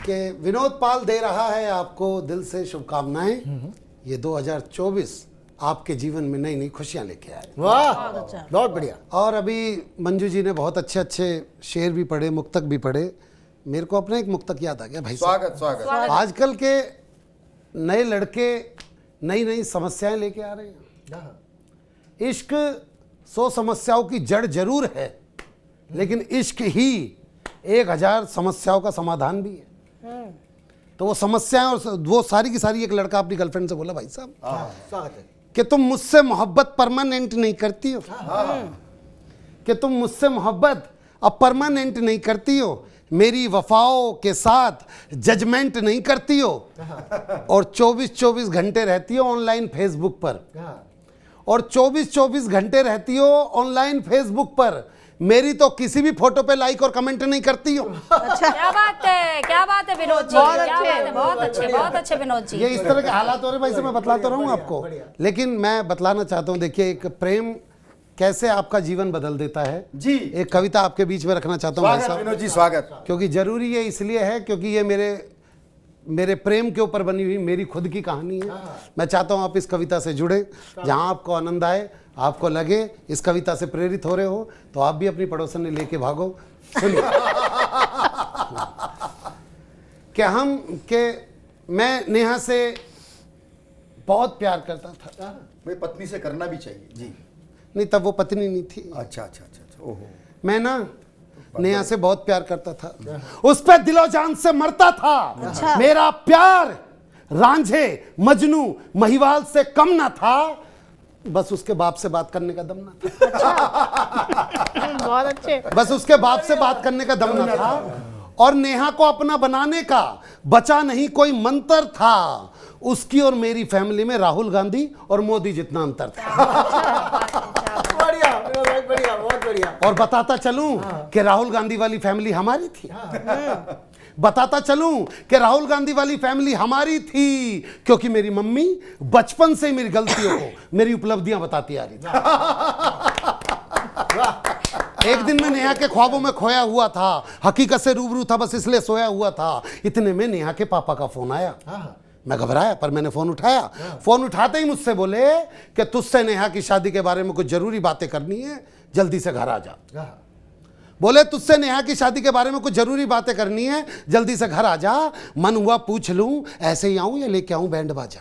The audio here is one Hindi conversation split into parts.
कि विनोद पाल दे रहा है आपको दिल से शुभकामनाएं। ये 2024 आपके जीवन में नई नई खुशियां लेके आए। वाह, बहुत बढ़िया। और अभी मंजू जी ने बहुत अच्छे अच्छे शेर भी पढ़े, मुक्तक भी पढ़े। मेरे को अपना एक मुक्तक याद आ गया भाई साहब। स्वागत स्वागत। आजकल के नए लड़के नई नई समस्याएं लेके आ रहे हैं। इश्क 100 समस्याओं की जड़ जरूर है, लेकिन इश्क ही 1000 समस्याओं का समाधान भी है। तो वो समस्याएं और वो सारी की सारी, एक लड़का अपनी गर्लफ्रेंड से बोला, भाई साहब स्वागत है कि तुम मुझसे मोहब्बत परमानेंट नहीं करती हो, कि तुम मुझसे मोहब्बत अब परमानेंट नहीं करती हो, मेरी वफाओं के साथ जजमेंट नहीं करती हो, और 24-24 घंटे रहती हो ऑनलाइन फेसबुक पर, और 24-24 घंटे रहती हो ऑनलाइन फेसबुक पर, मेरी तो किसी भी फोटो पे लाइक और कमेंट नहीं करती हो। अच्छा, क्या बात है विनोद जी, बहुत अच्छे विनोद जी। ये इस तरह के हालात हो रहे भाई से, मैं बतलाता रहूं आपको, लेकिन मैं बतलाना चाहता हूं। देखिए, एक प्रेम कैसे आपका जीवन बदल देता है जी। एक कविता आपके बीच में रखना चाहता हूं भाई स्वागत साहब, विनोद जी, स्वागत। क्योंकि जरूरी ये इसलिए है क्योंकि ये मेरे प्रेम के ऊपर बनी हुई मेरी खुद की कहानी है। मैं चाहता हूं आप इस कविता से जुड़े, जहां आपको आनंद आए, आपको लगे इस कविता से प्रेरित हो रहे हो, तो आप भी अपनी पड़ोसन ने लेके भागो। सुनिए कि मैं नेहा से बहुत प्यार करता था। भाई पत्नी से करना भी चाहिए जी। नहीं, तब वो पत्नी नहीं थी। अच्छा अच्छा अच्छा अच्छा, ओहो। मैं ना नेहा से बहुत प्यार करता था, उस पे दिलो जान से मरता था। मेरा प्यार रांझे, मजनू, महिवाल से कम ना था, बस उसके बाप से बात करने का दम ना था। बहुत अच्छे। बस उसके बाप से बात करने का दम ना था, और नेहा को अपना बनाने का बचा नहीं कोई मंत्र था। उसकी और मेरी फैमिली में राहुल गांधी और मोदी जितना अंतर था। बढ़िया, बहुत बढ़िया, बहुत बढ़िया। और बताता चलूं कि राहुल गांधी वाली फैमिली हमारी थी। बताता चलूं कि राहुल गांधी वाली फैमिली हमारी थी, क्योंकि मेरी मम्मी बचपन से मेरी गलतियों को, मेरी उपलब्धियां बताती आ रही थी। एक दिन मैं नेहा के ख्वाबों में खोया हुआ था, हकीकत से रूबरू था, बस इसलिए सोया हुआ था। इतने में नेहा के पापा का फोन आया। मैं घबराया, पर मैंने फोन उठाया। फोन उठाते ही मुझसे बोले कि तुझसे नेहा की शादी के बारे में कुछ जरूरी बातें करनी है, जल्दी से घर आ जा। बोले तुझसे नेहा की शादी के बारे में कुछ जरूरी बातें करनी है, जल्दी से घर आ जा। मन हुआ पूछ लूं ऐसे ही आऊं या लेके आऊं बैंड बाजा।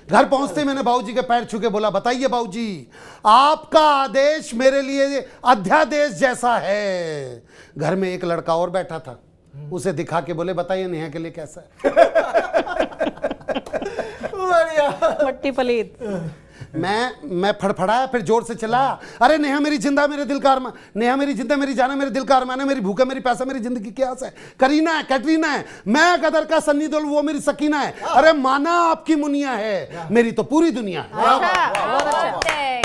घर पहुंचते मैंने बाबूजी के पैर छू के बोला, बताइए बाबूजी, आपका आदेश मेरे लिए अध्यादेश जैसा है। घर में एक लड़का और बैठा था, उसे दिखा के बोले, बताइए नेहा के लिए कैसा है। मट्टी पलीत। मैं फड़फड़ाया, फिर जोर से चिल्लाया, अरे नेहा मेरी जिंदा, मेरे दिल का अरमान, नेहा मेरी जिंदा, मेरी जाना, मेरे दिल का अरमान है, मेरी भूख है, मेरी प्यास है, मेरी जिंदगी की आस है। करीना है, कैटरीना है, मैं गदर का सन्नी देओल, वो मेरी सकीना है। अरे माना आपकी मुनिया है, मेरी तो पूरी दुनिया है।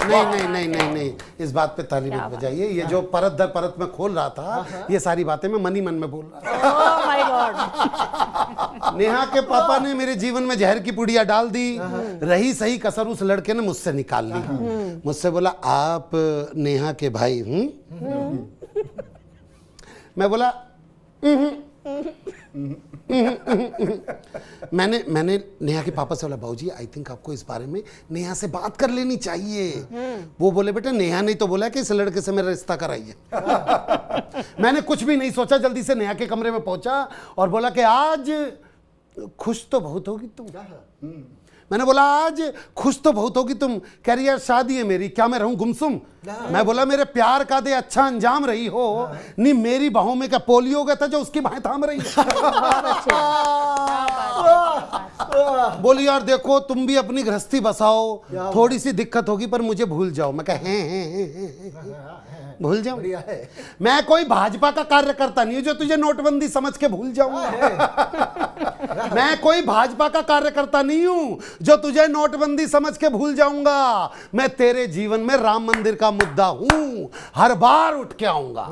नहीं, इस बात पे ताली मत बजाइए। ये जो परत दर परत में खोल रहा था, ये सारी बातें मैं मन ही मन में बोल रहा था। Oh my God. नेहा के पापा ने मेरे जीवन में जहर की पुड़िया डाल दी। रही सही कसर उस लड़के ने मुझसे निकाल ली। मुझसे बोला, आप नेहा के भाई? मैं बोला मैंने नेहा के पापा से बोला, बाबूजी आई थिंक आपको इस बारे में नेहा से बात कर लेनी चाहिए। वो बोले, बेटा नेहा नहीं तो बोला कि इस लड़के से मेरा रिश्ता कराइए। मैंने कुछ भी नहीं सोचा, जल्दी से नेहा के कमरे में पहुंचा और बोला कि आज खुश तो बहुत होगी तुम। मैंने बोला, आज खुश तो बहुत होगी तुम। कह रही यार शादी है मेरी, क्या मैं रहूं गुमसुम? मैं बोला, मेरे प्यार का दे अच्छा अंजाम रही हो। नहीं, मेरी बाहों में क्या पोलियो गया था जो उसकी बाहें थाम रही है। बोली, यार देखो तुम भी अपनी गृहस्थी बसाओ, थोड़ी सी दिक्कत होगी पर मुझे भूल जाओ। मैं कहा भूल जाऊं? मैं कोई भाजपा का कार्यकर्ता नहीं हूं जो तुझे नोटबंदी समझ के भूल जाऊंगा। मैं कोई भाजपा का कार्यकर्ता नहीं हूं जो तुझे नोटबंदी समझ के भूल जाऊंगा। मैं तेरे जीवन में राम मंदिर का मुद्दा हूं, हर बार उठ के आऊंगा।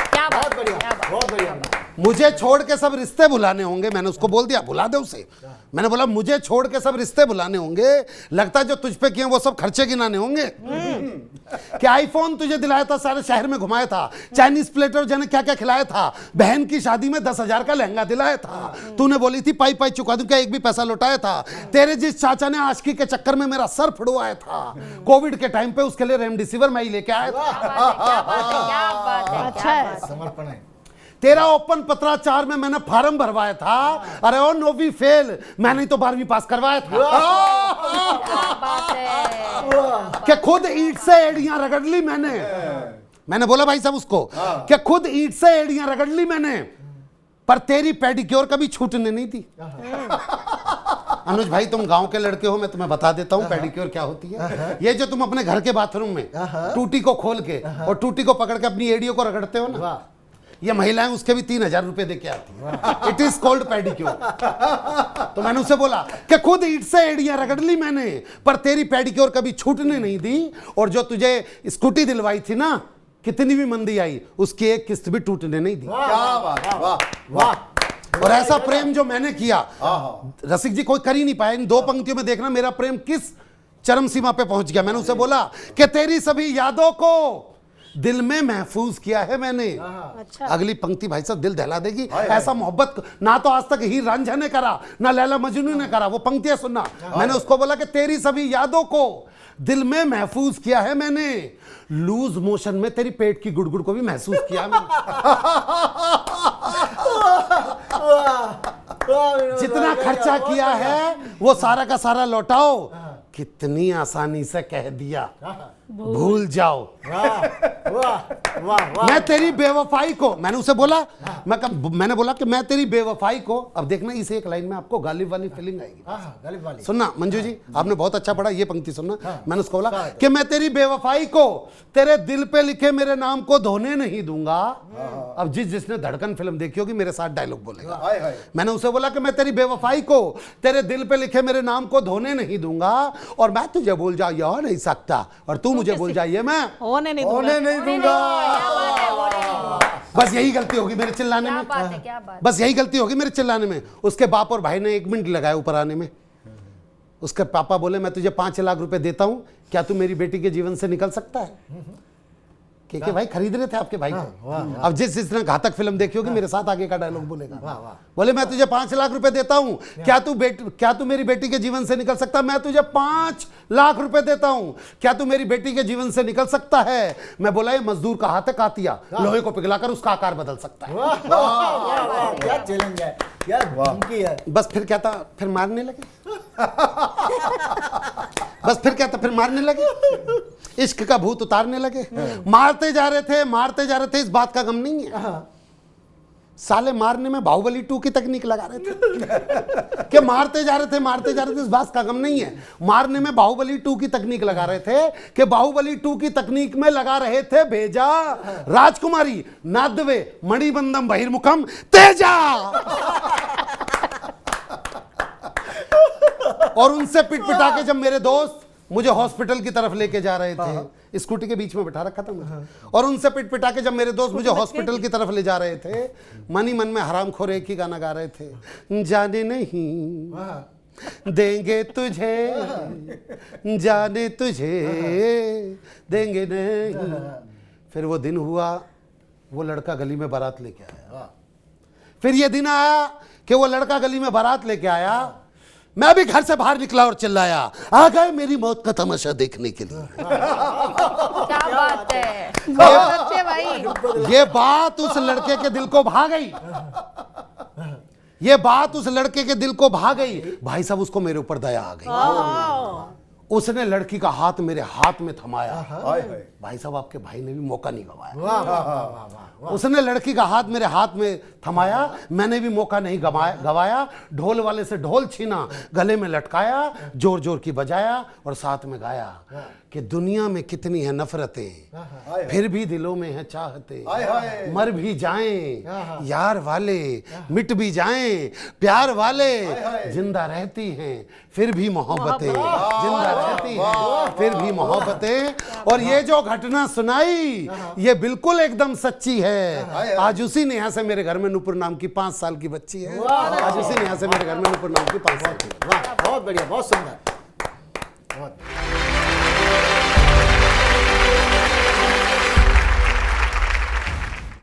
क्या बात, बहुत बढ़िया, बहुत बढ़िया। मुझे छोड़ के सब रिश्ते बुलाने होंगे। मैंने उसको बोल दिया बुला दे उसे। मैंने बोला मुझे छोड़ के सब रिश्ते बुलाने होंगे, लगता है जो तुझ पे किए वो सब खर्चे गिनाने होंगे। क्या आईफोन तुझे दिलाया था, सारे शहर में घुमाया था, चाइनीज प्लेटर जाने क्या क्या खिलाया था, बहन की शादी में 10,000 का लहंगा दिलाया था, तूने बोली थी पाई पाई चुका दूं, क्या एक भी पैसा लौटाया था। तेरे जिस चाचा ने आशिकी के चक्कर में मेरा सर फुड़वाया था, कोविड के टाइम पे उसके लिए रेमडेसिविर मैं ही लेके आया था। क्या बात है, अच्छा है। समर्पण है। तेरा ओपन पत्राचार में मैंने फार्म भरवाया था, अरे ओ नोवी फेल, मैंने ही तो 12वीं पास करवाया था। क्या बात है। कि खुद ईंट से एड़ियां रगड़ ली मैंने बोला भाई साहब उसको कि खुद ईंट से एड़ियां रगड़ ली मैंने, पर तेरी पेडिक्योर कभी छूटने नहीं दी। अनुज भाई तुम गांव के लड़के हो, मैं तुम्हें बता देता हूँ पेडिक्योर क्या होती है। ये जो तुम अपने घर के बाथरूम में टूटी को खोल के और टूटी को पकड़ के अपनी एड़ियों को रगड़ते हो ना, ये महिलाएं उसके भी 3,000 रुपए देके आती हैं। It is called pedicure. तो मैंने उसे बोला कि खुद ईंट से एड़ियां रगड़ ली मैंने, पर तेरी पेडिक्योर कभी छूटने नहीं दी, और जो तुझे स्कूटी दिलवाई थी ना, कितनी भी मंदी आई उसकी एक किस्त भी टूटने नहीं दी। क्या बात है, वाह वाह। और ऐसा प्रेम जो मैंने किया रसिक जी कोई कर ही नहीं पाया। इन 2 पंक्तियों में देखना मेरा प्रेम किस चरम सीमा पे पहुंच गया। मैंने उसे बोला कि तेरी सभी यादों को दिल में महफूज किया है मैंने। अच्छा। अगली पंक्ति भाई साहब दिल दहला देगी। ऐसा मोहब्बत ना तो आज तक हीर रांझा ने करा, ना लैला मजनू ने करा। वो पंक्तियां सुनना। मैंने उसको बोला कि तेरी सभी यादों को दिल में महफूज किया है मैंने, लूज मोशन में तेरी पेट की गुड़गुड़ को भी महसूस किया मैंने। जितना खर्चा किया है वो सारा का सारा लौटाओ, कितनी आसानी से कह दिया भूल जाओ। वाह वाह वाह। मैं तेरी बेवफाई को, मैंने उसे बोला मैंने बोला कि मैं तेरी बेवफाई को, अब देखना इस एक लाइन में आपको गालिब वाली फीलिंग आएगी। गालिब वाली। सुनना मंजू जी, आपने बहुत अच्छा पढ़ा, ये पंक्ति सुनना। मैंने उसको बोला कि मैं तेरी बेवफाई को तेरे दिल पे लिखे मेरे नाम को धोने नहीं दूंगा। अब जिसने धड़कन फिल्म देखी होगी मेरे साथ डायलॉग बोलेगा। मैंने उसे बोला कि मैं तेरी बेवफाई को तेरे दिल पे लिखे मेरे नाम को धोने नहीं दूंगा, और मैं तुझे भूल जा यह नहीं सकता, और तू मुझे भूल जाइए मैं होने नहीं होने नहीं दूंगा। बस यही गलती होगी मेरे चिल्लाने में। क्या बात है, क्या बात। बस यही गलती होगी मेरे चिल्लाने में। उसके बाप और भाई ने 1 मिनट लगाया ऊपर आने में। उसके पापा बोले मैं तुझे 5 लाख रुपए देता हूं, क्या तू मेरी बेटी के जीवन से निकल सकता है। के भाई खरीद रहे थे आपके भाई को। अब जिसने घातक फिल्म देखी होगी मेरे साथ आगे का डायलॉग बोलेगा। बोले मैं तुझे 5 लाख रुपए देता हूं, क्या तू मेरी बेटी के जीवन से निकल सकता है। मैं तुझे 5 लाख रुपए देता हूं, क्या तू मेरी बेटी के जीवन से निकल सकता है। मैं बोला ये मजदूर का हाथ है कातिया, लोहे को पिघलाकर उसका आकार बदल सकता है। क्या चैलेंज है, क्या धमकी है। बस फिर क्या था, फिर मारने लगे। बस फिर क्या था, फिर मारने लगे, इश्क का भूत उतारने लगे। मारते जा रहे थे, इस बात का गम नहीं है। साले मारने में बाहुबली 2 की तकनीक लगा रहे थे कि मारते जा रहे थे, इस बात का गम नहीं है। मारने में बाहुबली 2 की तकनीक लगा रहे थे कि बाहुबली 2 की तकनीक में लगा रहे थे भेजा राजकुमारी नादवे मणिबंधम बहिर्मुखम तेजा। और उनसे पिटपिटा के जब मेरे दोस्त मुझे हॉस्पिटल की तरफ लेके जा रहे थे, स्कूटी के बीच में बैठा रखा था मुझे, और उनसे पिटपिटा के जब मेरे दोस्त मुझे हॉस्पिटल की तरफ ले जा रहे थे, मन ही मन में हरामखोर एक ही गाना गा रहे थे, जाने नहीं देंगे तुझे, जाने तुझे देंगे नहीं। फिर वो दिन हुआ, वो लड़का गली में बारात लेके आया। फिर ये दिन आया कि वो लड़का गली में बारात लेके आया। मैं भी घर से बाहर निकला और चिल्लाया, आ गए मेरी मौत का तमाशा देखने के लिए। क्या बात है। बहुत अच्छे भाई। ये बात उस लड़के के दिल को भा गई, ये बात उस लड़के के दिल को भा गई। भाई साहब उसको मेरे ऊपर दया आ गई। उसने लड़की का हाथ मेरे हाथ में थमाया। भाई साहब आपके भाई ने भी मौका नहीं गवाया। उसने लड़की का हाथ मेरे हाथ में थमाया, मैंने भी मौका नहीं गवाया। ढोल वाले से ढोल छीना, गले में लटकाया, जोर जोर की बजाया और साथ में गाया कि दुनिया में कितनी है नफरतें, फिर भी दिलों में है चाहते, हाय हाय। मर भी जाएं यार वाले, मिट भी जाएं प्यार वाले, जिंदा रहती हैं फिर भी मोहब्बतें, जिंदा रहती हैं फिर भी मोहब्बतें। और ये जो घटना सुनाई ये बिल्कुल एकदम सच्ची है। आज उसी नेहा से मेरे घर में नुपुर नाम की 5 साल की बच्ची है। आज उसी नेहा से मेरे घर में नुपुर नाम की 5 साल की। वाह, बहुत बढ़िया, बहुत सुंदर, बहुत